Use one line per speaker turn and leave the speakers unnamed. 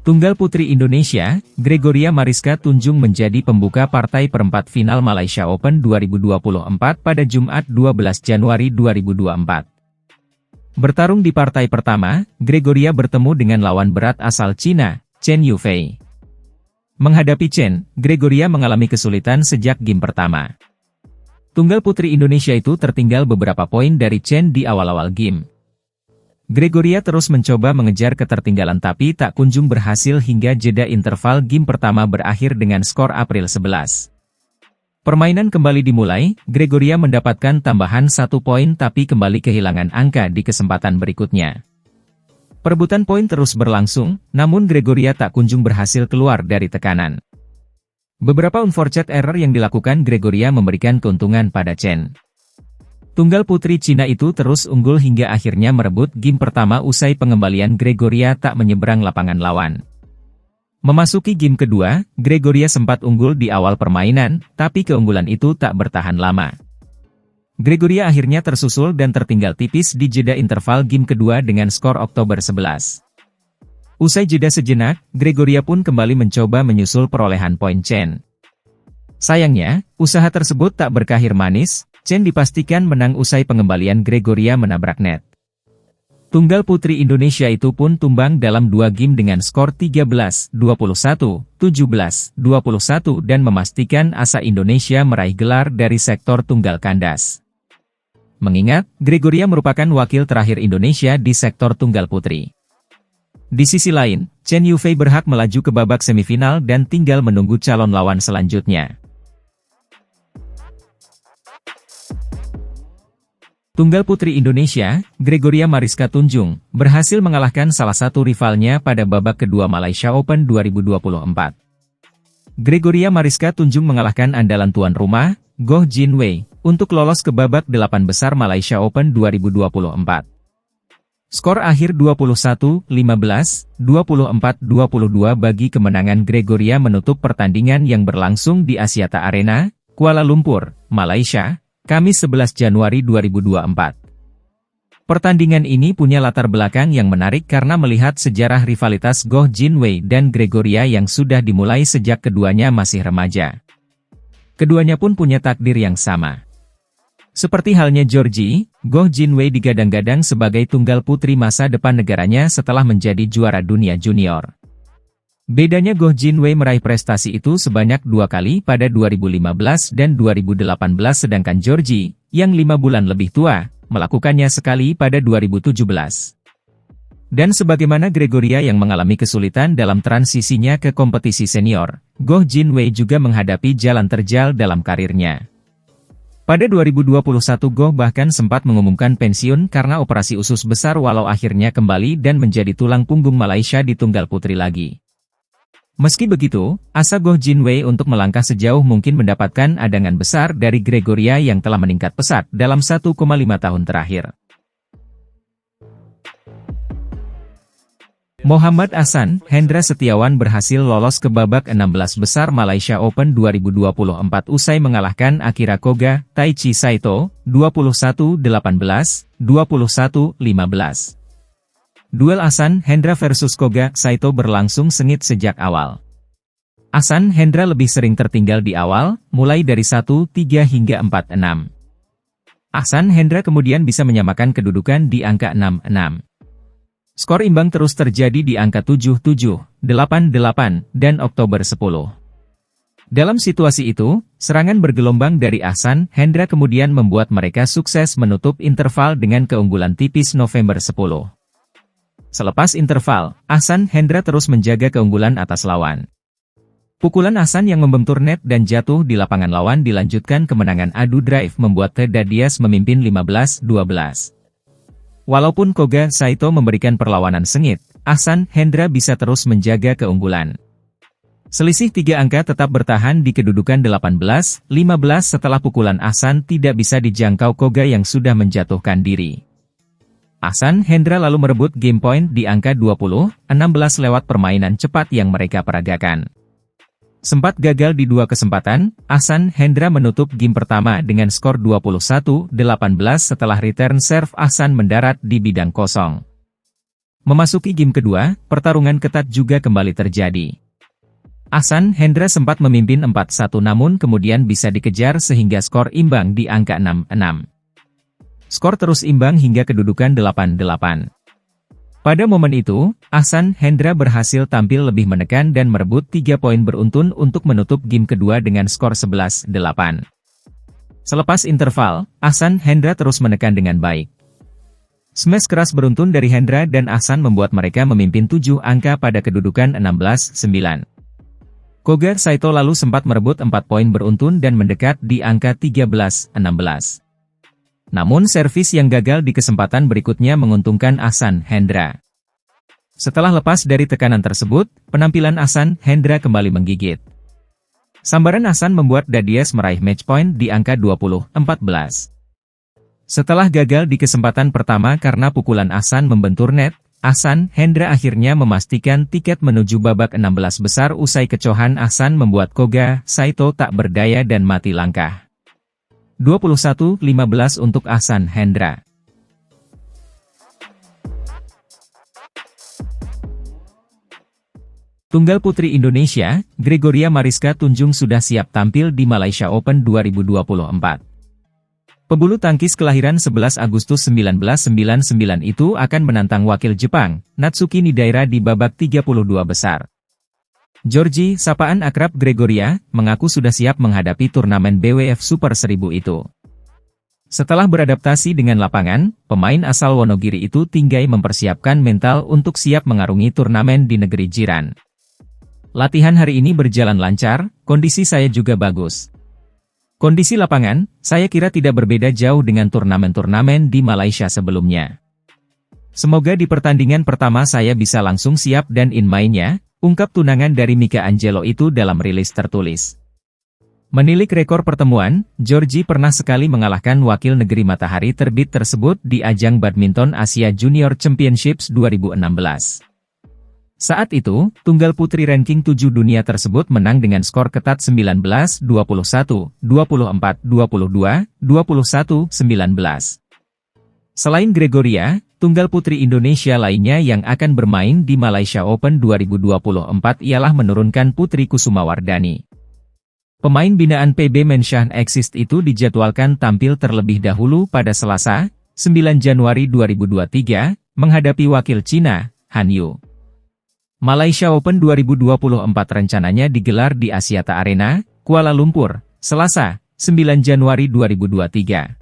Tunggal putri Indonesia, Gregoria Mariska Tunjung menjadi pembuka partai perempat final Malaysia Open 2024 pada Jumat 12 Januari 2024. Bertarung di partai pertama, Gregoria bertemu dengan lawan berat asal Cina, Chen Yufei. Menghadapi Chen, Gregoria mengalami kesulitan sejak game pertama. Tunggal putri Indonesia itu tertinggal beberapa poin dari Chen di awal-awal game. Gregoria terus mencoba mengejar ketertinggalan tapi tak kunjung berhasil hingga jeda interval game pertama berakhir dengan skor April 11. Permainan kembali dimulai, Gregoria mendapatkan tambahan 1 poin tapi kembali kehilangan angka di kesempatan berikutnya. Perebutan poin terus berlangsung, namun Gregoria tak kunjung berhasil keluar dari tekanan. Beberapa unforced error yang dilakukan Gregoria memberikan keuntungan pada Chen. Tunggal putri Cina itu terus unggul hingga akhirnya merebut game pertama usai pengembalian Gregoria tak menyeberang lapangan lawan. Memasuki game kedua, Gregoria sempat unggul di awal permainan, tapi keunggulan itu tak bertahan lama. Gregoria akhirnya tersusul dan tertinggal tipis di jeda interval game kedua dengan skor Oktober 11. Usai jeda sejenak, Gregoria pun kembali mencoba menyusul perolehan poin Chen. Sayangnya, usaha tersebut tak berakhir manis. Chen dipastikan menang usai pengembalian Gregoria menabrak net. Tunggal putri Indonesia itu pun tumbang dalam 2 game dengan skor 13-21, 17-21 dan memastikan asa Indonesia meraih gelar dari sektor tunggal kandas. Mengingat, Gregoria merupakan wakil terakhir Indonesia di sektor tunggal putri. Di sisi lain, Chen Yufei berhak melaju ke babak semifinal dan tinggal menunggu calon lawan selanjutnya. Tunggal putri Indonesia, Gregoria Mariska Tunjung, berhasil mengalahkan salah satu rivalnya pada babak kedua Malaysia Open 2024. Gregoria Mariska Tunjung mengalahkan andalan tuan rumah, Goh Jin Wei, untuk lolos ke babak 8 besar Malaysia Open 2024. Skor akhir 21-15, 24-22 bagi kemenangan Gregoria menutup pertandingan yang berlangsung di Axiata Arena, Kuala Lumpur, Malaysia, Kamis 11 Januari 2024. Pertandingan ini punya latar belakang yang menarik karena melihat sejarah rivalitas Goh Jin Wei dan Gregoria yang sudah dimulai sejak keduanya masih remaja. Keduanya pun punya takdir yang sama. Seperti halnya Georgie, Goh Jin Wei digadang-gadang sebagai tunggal putri masa depan negaranya setelah menjadi juara dunia junior. Bedanya Goh Jin Wei meraih prestasi itu sebanyak 2 kali pada 2015 dan 2018 sedangkan Georgie, yang 5 bulan lebih tua, melakukannya sekali pada 2017. Dan sebagaimana Gregoria yang mengalami kesulitan dalam transisinya ke kompetisi senior, Goh Jin Wei juga menghadapi jalan terjal dalam karirnya. Pada 2021 Goh bahkan sempat mengumumkan pensiun karena operasi usus besar walau akhirnya kembali dan menjadi tulang punggung Malaysia di tunggal putri lagi. Meski begitu, asa Goh Jin Wei untuk melangkah sejauh mungkin mendapatkan adangan besar dari Gregoria yang telah meningkat pesat dalam 1,5 tahun terakhir. Muhammad Ahsan Hendra Setiawan berhasil lolos ke babak 16 besar Malaysia Open 2024 usai mengalahkan Akira Koga, Taichi Saito, 21-18, 21-15. Duel Ahsan Hendra versus Koga Saito berlangsung sengit sejak awal. Ahsan Hendra lebih sering tertinggal di awal, mulai dari 1-3 hingga 4-6. Ahsan Hendra kemudian bisa menyamakan kedudukan di angka 6-6. Skor imbang terus terjadi di angka 7-7, 8-8, dan Oktober 10. Dalam situasi itu, serangan bergelombang dari Ahsan Hendra kemudian membuat mereka sukses menutup interval dengan keunggulan tipis November 10. Selepas interval, Ahsan Hendra terus menjaga keunggulan atas lawan. Pukulan Ahsan yang membentur net dan jatuh di lapangan lawan dilanjutkan kemenangan adu drive membuat Teda Diaz memimpin 15-12. Walaupun Koga Saito memberikan perlawanan sengit, Ahsan Hendra bisa terus menjaga keunggulan. Selisih 3 angka tetap bertahan di kedudukan 18-15 setelah pukulan Ahsan tidak bisa dijangkau Koga yang sudah menjatuhkan diri. Ahsan Hendra lalu merebut game point di angka 20-16 lewat permainan cepat yang mereka peragakan. Sempat gagal di 2 kesempatan, Ahsan Hendra menutup game pertama dengan skor 21-18 setelah return serve Ahsan mendarat di bidang kosong. Memasuki game kedua, pertarungan ketat juga kembali terjadi. Ahsan Hendra sempat memimpin 4-1 namun kemudian bisa dikejar sehingga skor imbang di angka 6-6. Skor terus imbang hingga kedudukan 8-8. Pada momen itu, Ahsan Hendra berhasil tampil lebih menekan dan merebut 3 poin beruntun untuk menutup game kedua dengan skor 11-8. Selepas interval, Ahsan Hendra terus menekan dengan baik. Smash keras beruntun dari Hendra dan Ahsan membuat mereka memimpin 7 angka pada kedudukan 16-9. Koga Saito lalu sempat merebut 4 poin beruntun dan mendekat di angka 13-16. Namun servis yang gagal di kesempatan berikutnya menguntungkan Ahsan Hendra. Setelah lepas dari tekanan tersebut, penampilan Ahsan Hendra kembali menggigit. Sambaran Ahsan membuat Dadias meraih match point di angka 20-14. Setelah gagal di kesempatan pertama karena pukulan Ahsan membentur net, Ahsan Hendra akhirnya memastikan tiket menuju babak 16 besar usai kecohan Ahsan membuat Koga Saito tak berdaya dan mati langkah. 21-15 untuk Ahsan Hendra. Tunggal putri Indonesia, Gregoria Mariska Tunjung sudah siap tampil di Malaysia Open 2024. Pebulu tangkis kelahiran 11 Agustus 1999 itu akan menantang wakil Jepang, Natsuki Nidaira di babak 32 besar. Georgie, sapaan akrab Gregoria, mengaku sudah siap menghadapi turnamen BWF Super 1000 itu. Setelah beradaptasi dengan lapangan, pemain asal Wonogiri itu tinggal mempersiapkan mental untuk siap mengarungi turnamen di negeri jiran. Latihan hari ini berjalan lancar, kondisi saya juga bagus. Kondisi lapangan, saya kira tidak berbeda jauh dengan turnamen-turnamen di Malaysia sebelumnya. Semoga di pertandingan pertama saya bisa langsung siap dan in mainnya, ungkap tunangan dari Mika Angelo itu dalam rilis tertulis. Menilik rekor pertemuan, Georgie pernah sekali mengalahkan wakil negeri Matahari Terbit tersebut di ajang badminton Asia Junior Championships 2016. Saat itu, tunggal putri ranking 7 dunia tersebut menang dengan skor ketat 19-21, 24-22, 21-19. Selain Gregoria, tunggal putri Indonesia lainnya yang akan bermain di Malaysia Open 2024 ialah menurunkan Putri Kusumawardani. Pemain binaan PB Menshah Exist itu dijadwalkan tampil terlebih dahulu pada Selasa, 9 Januari 2023, menghadapi wakil Cina, Han Yu. Malaysia Open 2024 rencananya digelar di Axiata Arena, Kuala Lumpur, Selasa, 9 Januari 2023.